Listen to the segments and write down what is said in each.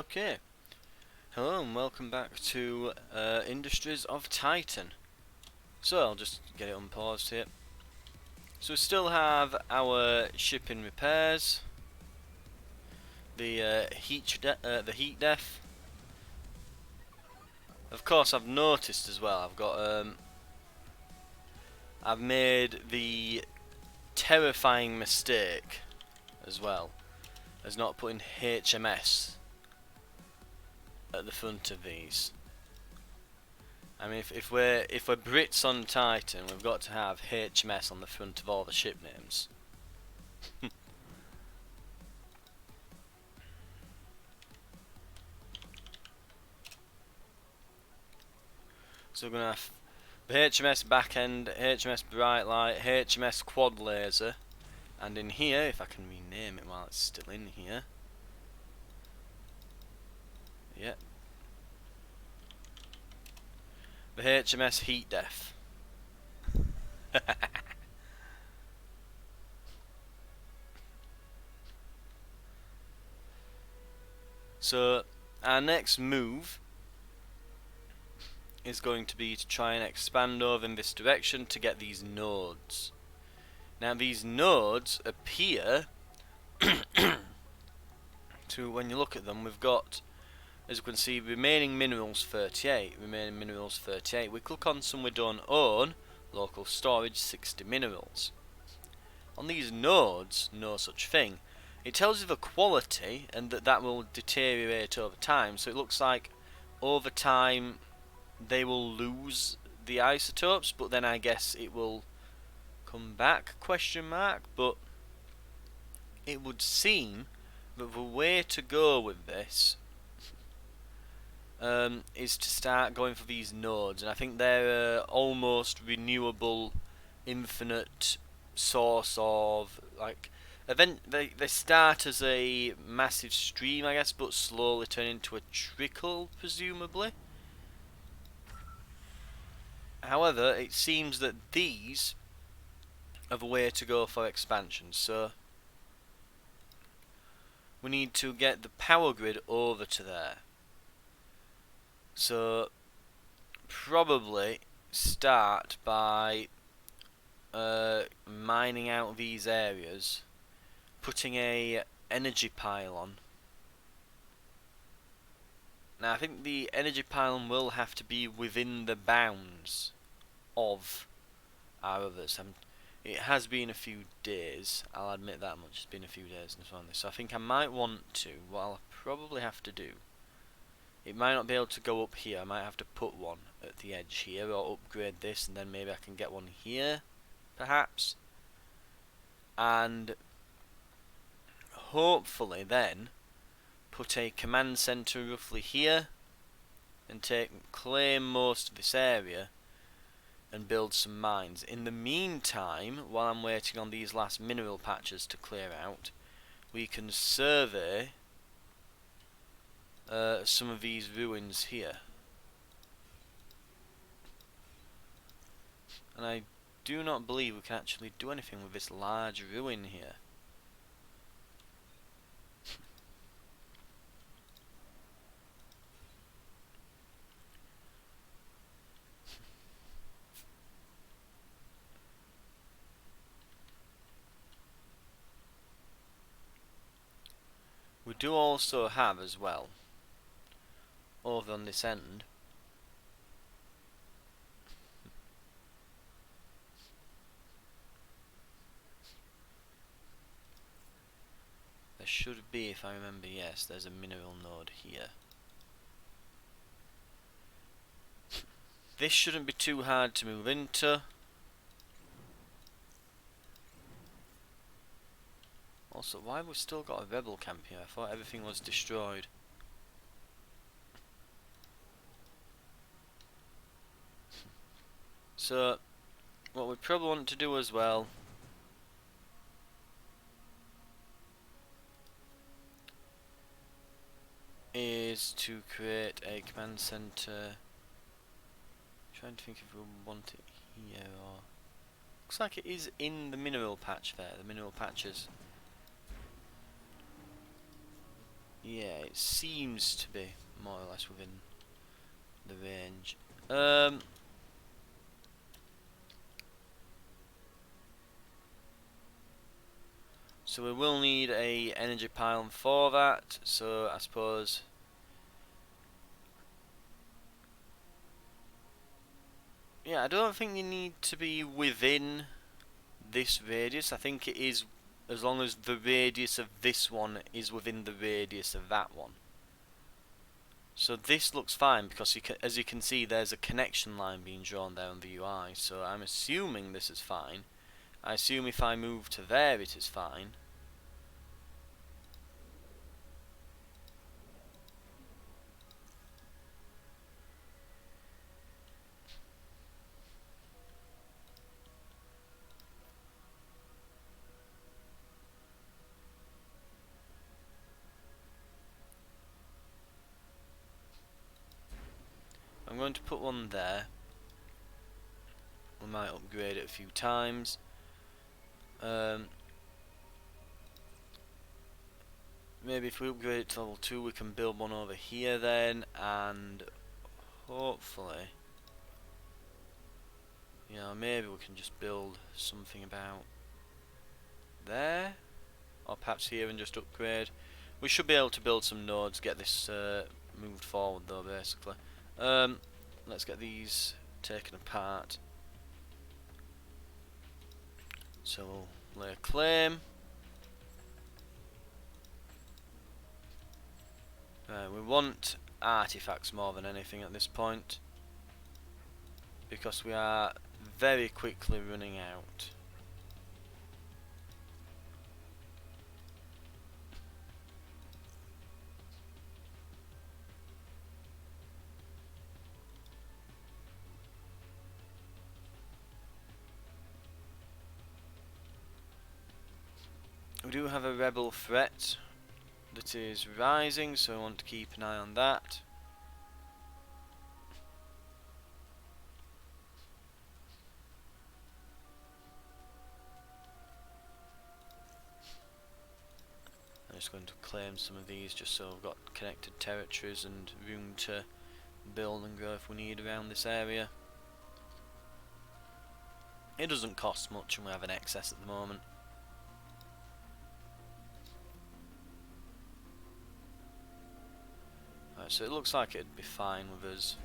Okay, hello and welcome back to Industries of Titan. So I'll just get it unpaused here. So we still have our ship in repairs, the heat death. Of course, I've noticed as well. I've made the terrifying mistake as well as not putting HMS at the front of these. I mean, if we're Brits on Titan, we've got to have HMS on the front of all the ship names. So we're gonna have the HMS backend, HMS bright light, HMS quad laser, and in here, if I can rename it while it's still in here, yeah, the HMS heat death. So our next move is going to be to try and expand over in this direction to get these nodes. Now these nodes appear to, when you look at them, we've got, as you can see, remaining minerals 38, remaining minerals 38. We click on some we don't own, local storage 60 minerals. On these nodes, no such thing. It tells you the quality and that will deteriorate over time, so it looks like over time they will lose the isotopes, but then I guess it will come back, question mark. But it would seem that the way to go with this is to start going for these nodes, and I think they're almost renewable, infinite source of, like, they start as a massive stream, I guess, but slowly turn into a trickle, presumably. However, it seems that these are the way to go for expansion, so we need to get the power grid over to there. So probably start by mining out these areas, putting a energy pylon. Now I think the energy pylon will have to be within the bounds of our others. It has been a few days, I'll admit that much. It's been a few days since on this, so I think I might want to, what I'll probably have to do, it might not be able to go up here, I might have to put one at the edge here, or upgrade this, and then maybe I can get one here, perhaps. And hopefully then put a command center roughly here, and claim most of this area and build some mines. In the meantime, while I'm waiting on these last mineral patches to clear out, we can survey some of these ruins here. And I do not believe we can actually do anything with this large ruin here. We do also have as well, over on this end, there should be, if I remember, yes, there's a mineral node here. This shouldn't be too hard to move into. Also, why have we still got a rebel camp here? I thought everything was destroyed. So, what we probably want to do as well is to create a command center. Trying to think if we want it here or... Looks like it is in the mineral patch there, the mineral patches. yeah, it seems to be more or less within the range. So we will need a energy pylon for that, so I suppose yeah, I don't think you need to be within this radius. I think it is as long as the radius of this one is within the radius of that one. So this looks fine because as you can see there's a connection line being drawn there on the UI, so I'm assuming this is fine. I assume if I move to there it is fine. I'm going to put one there. We might upgrade it a few times. Maybe if we upgrade it to level 2 we can build one over here then, and hopefully, you know, maybe we can just build something about there, or perhaps here and just upgrade. We should be able to build some nodes, get this moved forward though basically. Let's get these taken apart. So we'll lay a claim. We want artifacts more than anything at this point, because we are very quickly running out. We do have a rebel threat that is rising, so I want to keep an eye on that. I'm just going to claim some of these just so I've got connected territories and room to build and grow if we need around this area. It doesn't cost much and we have an excess at the moment. Right, so it looks like it'd be fine with us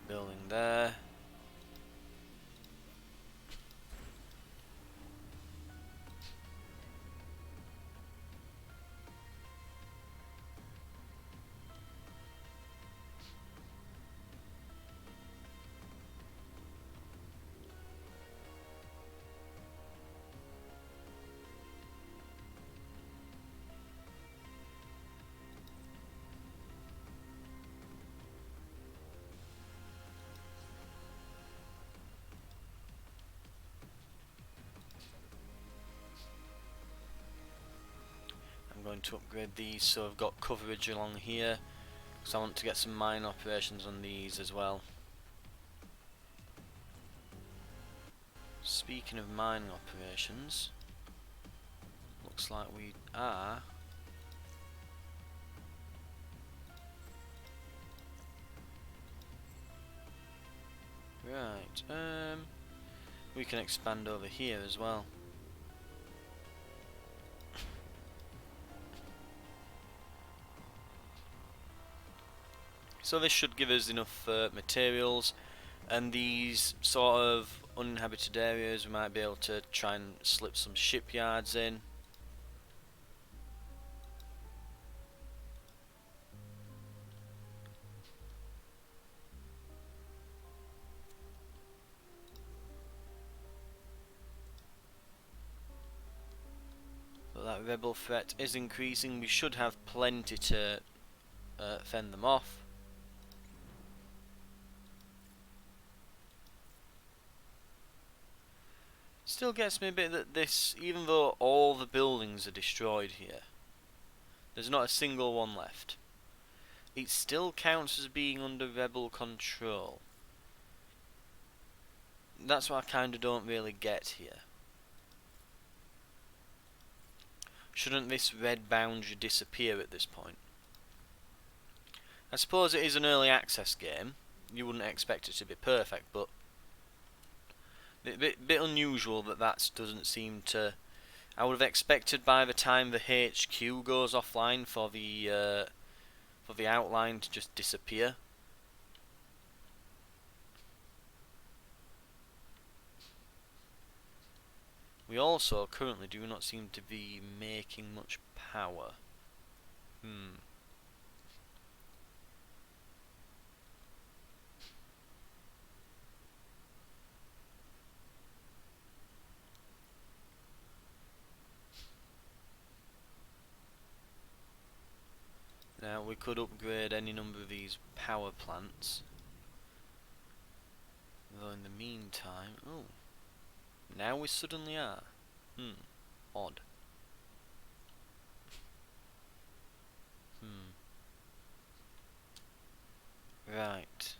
building there. I'm going to upgrade these so I've got coverage along here, because I want to get some mine operations on these as well. Speaking of mining operations, looks like we are right. We can expand over here as well. So this should give us enough materials, and these sort of uninhabited areas we might be able to try and slip some shipyards in. But that rebel threat is increasing. We should have plenty to fend them off. Still gets me a bit that this, even though all the buildings are destroyed here, there's not a single one left. It still counts as being under rebel control. That's what I kinda don't really get here. Shouldn't this red boundary disappear at this point? I suppose it is an early access game. You wouldn't expect it to be perfect, but a bit unusual that doesn't seem to. I would have expected by the time the HQ goes offline for the outline to just disappear. We also currently do not seem to be making much power. Now we could upgrade any number of these power plants. Though in the meantime, oh, now we suddenly are. Odd. Right.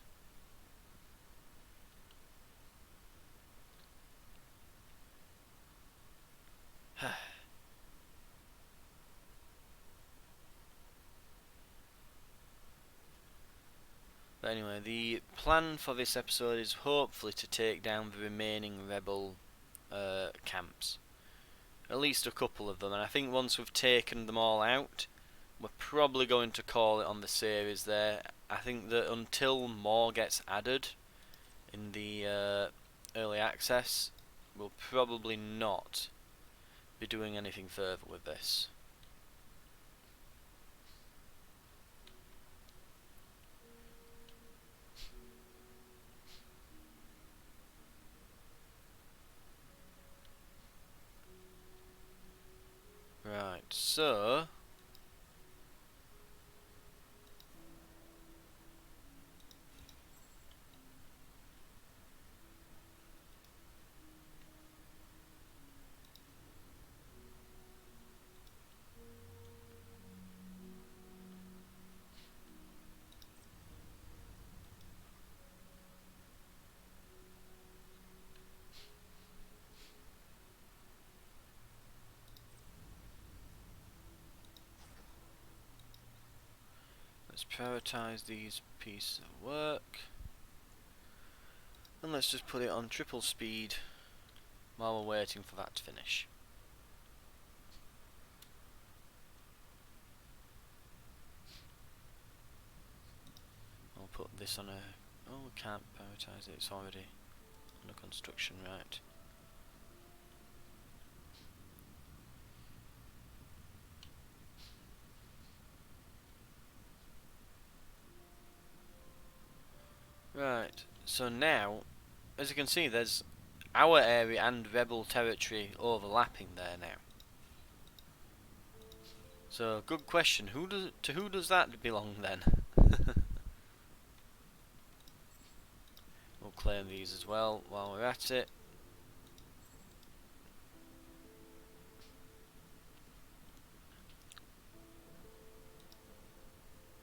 But anyway, the plan for this episode is hopefully to take down the remaining rebel camps. At least a couple of them, and I think once we've taken them all out, we're probably going to call it on the series there. I think that until more gets added in the early access, we'll probably not be doing anything further with this. Right, so let's prioritise these pieces of work. And let's just put it on triple speed while we're waiting for that to finish. I'll put this on a... oh, we can't prioritise it, it's already under construction, right. Right, so now, as you can see, there's our area and rebel territory overlapping there now. So, good question. To who does that belong then? We'll claim these as well while we're at it.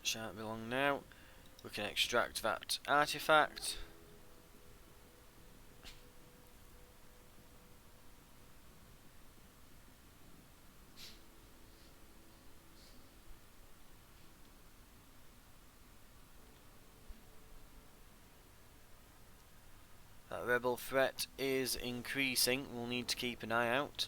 Shan't belong now. We can extract that artifact. That rebel threat is increasing. We'll need to keep an eye out.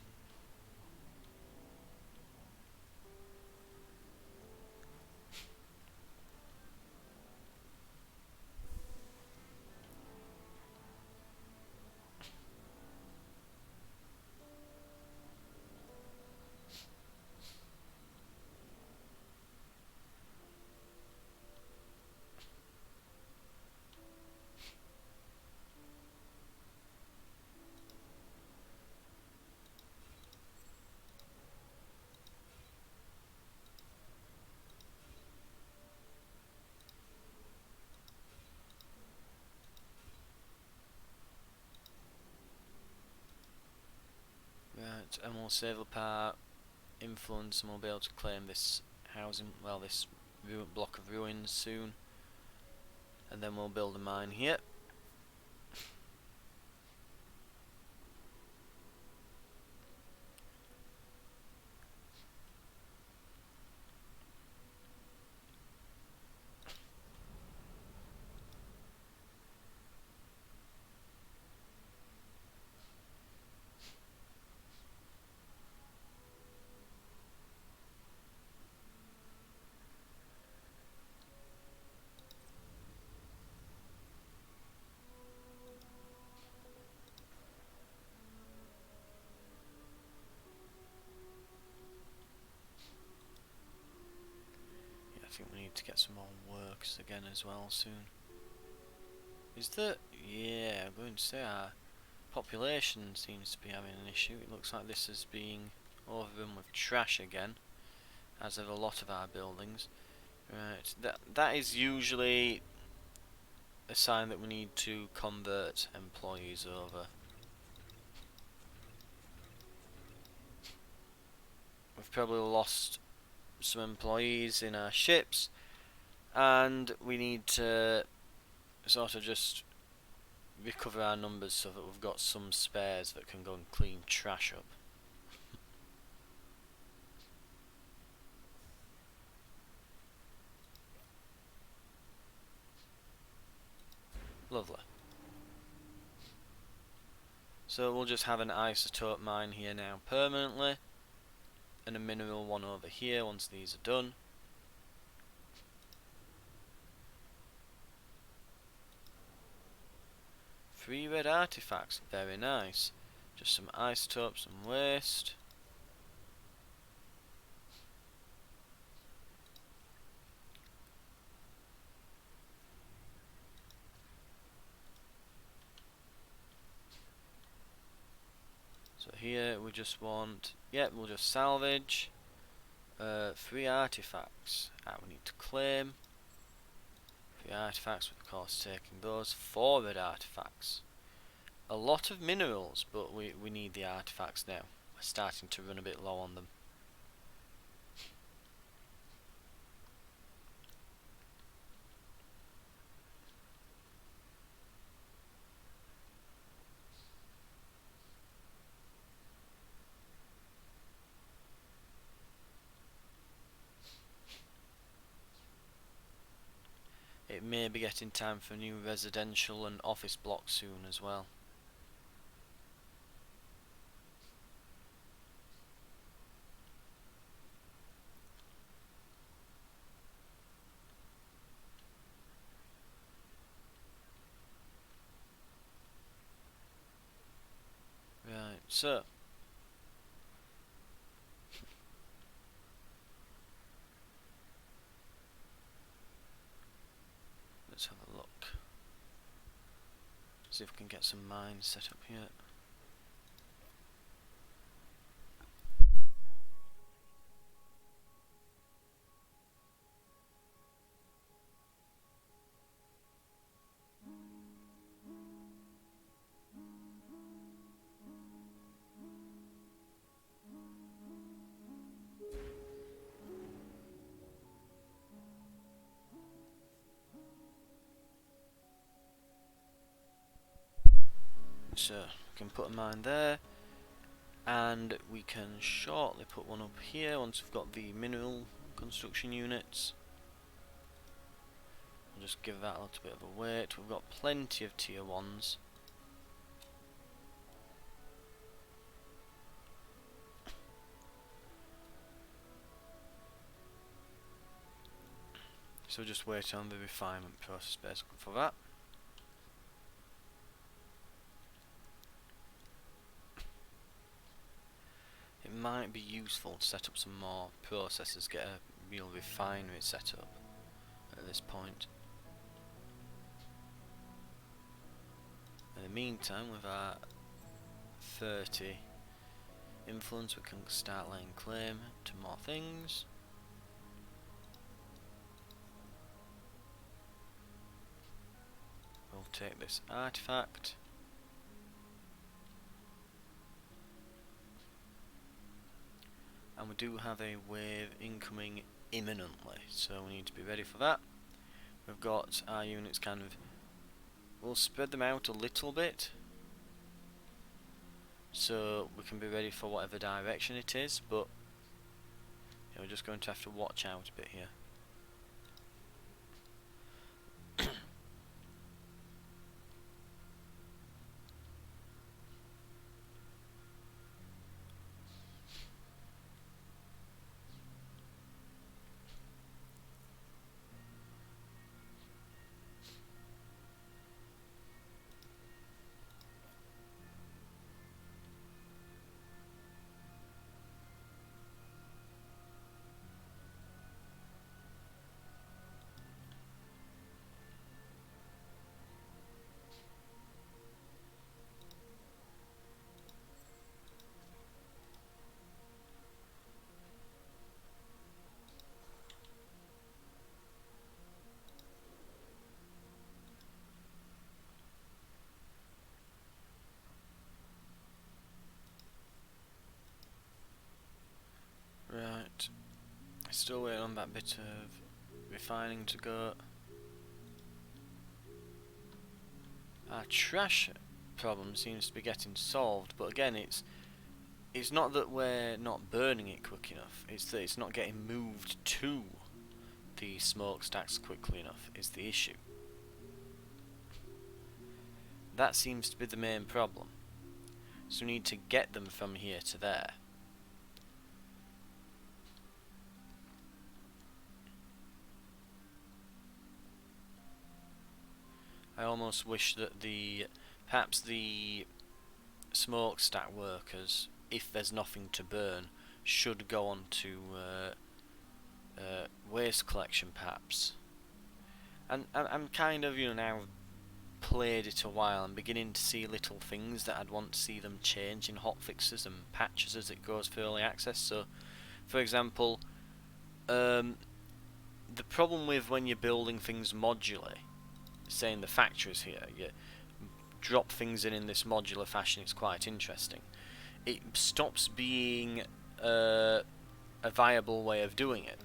Right, and we'll save up our influence and we'll be able to claim this housing, well, this block of ruins soon. And then we'll build a mine here. think we need to get some more workers again as well soon. Is that... yeah, I'm going to say our population seems to be having an issue. It looks like this is being overrun with trash again, as of a lot of our buildings. Right, that is usually a sign that we need to convert employees over. We've probably lost some employees in our ships, and we need to sort of just recover our numbers so that we've got some spares that can go and clean trash up. Lovely. So we'll just have an isotope mine here now permanently, and a mineral one over here once these are done. Three red artifacts, very nice. Just some isotopes and waste. So here we just want, we'll just salvage 3 artifacts. We need to claim 3 artifacts, with of course taking those. 4 red artifacts. A lot of minerals, but we need the artifacts now. We're starting to run a bit low on them. It may be getting time for a new residential and office block soon as well. Right, so let's have a look. See if we can get some mines set up here. So we can put a mine there, and we can shortly put one up here once we've got the mineral construction units. We'll just give that a little bit of a wait. We've got plenty of tier 1s. So just wait on the refinement process basically for that. It might be useful to set up some more processes, get a real refinery set up at this point. In the meantime, with our 30 influence, we can start laying claim to more things. We'll take this artifact. And we do have a wave incoming imminently, so we need to be ready for that. We've got our units kind of... we'll spread them out a little bit, so we can be ready for whatever direction it is, but we're just going to have to watch out a bit here. Still waiting on that bit of refining to go. Our trash problem seems to be getting solved, but again, it's not that we're not burning it quick enough. It's that it's not getting moved to the smokestacks quickly enough. Is the issue. That seems to be the main problem. So we need to get them from here to there. I almost wish that perhaps the smokestack workers, if there's nothing to burn, should go on to waste collection perhaps. And I'm kind of, now played it a while, I'm beginning to see little things that I'd want to see them change in hotfixes and patches as it goes for early access. So, for example, the problem with when you're building things modularly, say in the factories here, you drop things in this modular fashion, it's quite interesting. It stops being a viable way of doing it,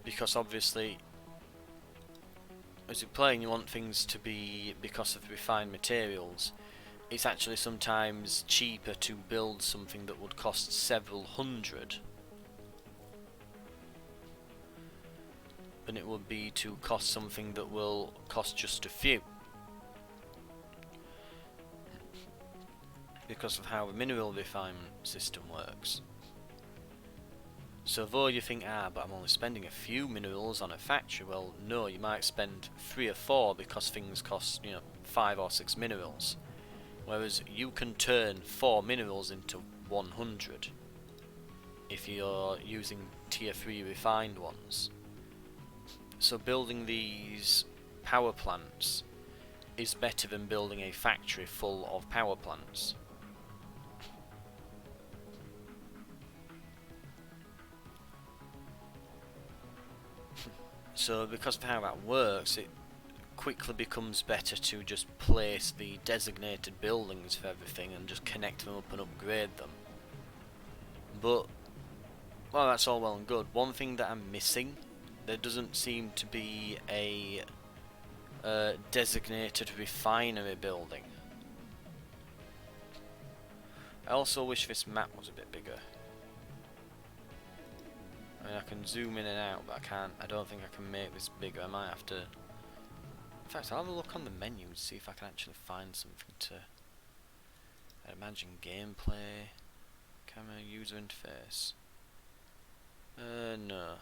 because obviously as you're playing you want things to be, because of refined materials, it's actually sometimes cheaper to build something that would cost several hundred than it would be to cost something that will cost just a few, because of how the mineral refinement system works. So though you think, but I'm only spending a few minerals on a factory, well no, you might spend 3 or 4 because things cost, 5 or 6 minerals. Whereas you can turn 4 minerals into 100 if you're using tier 3 refined ones. So building these power plants is better than building a factory full of power plants. So because of how that works, it quickly becomes better to just place the designated buildings for everything and just connect them up and upgrade them. But, well, that's all well and good. One thing that I'm missing, there doesn't seem to be a designated refinery building. I also wish this map was a bit bigger. I mean, I can zoom in and out, but I don't think I can make this bigger. I might have to... In fact, I'll have a look on the menu and see if I can actually find something to... I imagine gameplay, camera, user interface. No,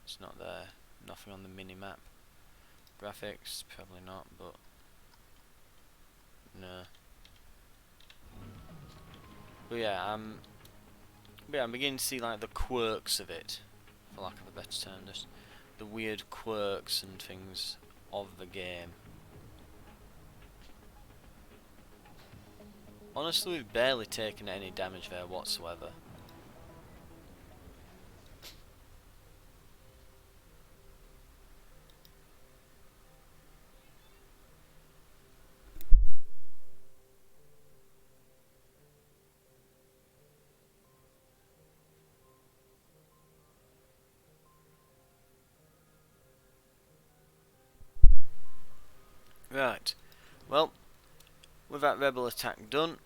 it's not there. Nothing on the mini-map. Graphics, probably not, but... no. But yeah, I'm beginning to see like the quirks of it, for lack of a better term, just the weird quirks and things of the game. Honestly, we've barely taken any damage there whatsoever. Right, well, with that rebel attack done,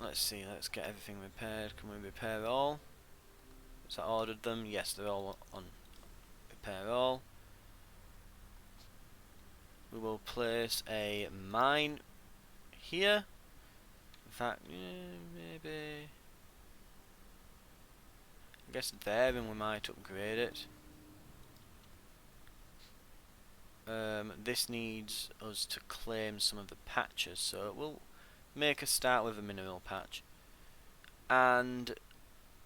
let's see, let's get everything repaired. Can we repair all? So I ordered them, yes, they're all on repair all. We will place a mine here. In fact, maybe... I guess there, and we might upgrade it. This needs us to claim some of the patches, so we'll make a start with a mineral patch. And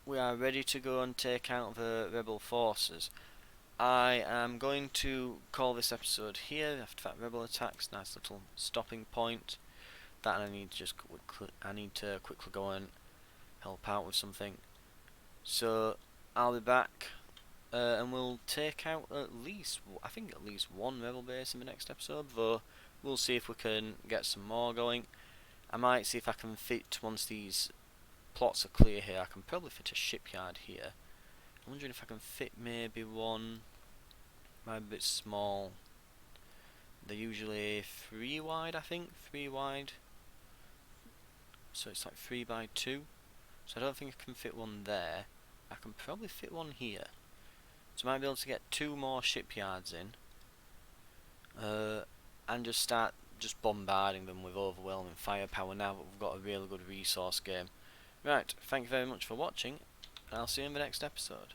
we are ready to go and take out the rebel forces. I am going to call this episode here after that rebel attacks. Nice little stopping point. That I need to just quickly go and help out with something. So I'll be back. And we'll take out at least one rebel base in the next episode, though we'll see if we can get some more going. I might see if I can fit once these plots are clear here. I can probably fit a shipyard here. I'm wondering if I can fit maybe one. Might be a bit small. They're usually 3 wide, I think. 3 wide. So it's like 3 by 2. So I don't think I can fit one there. I can probably fit one here. So I might be able to get 2 more shipyards in. And just start just bombarding them with overwhelming firepower now that we've got a really good resource game. Right, thank you very much for watching, and I'll see you in the next episode.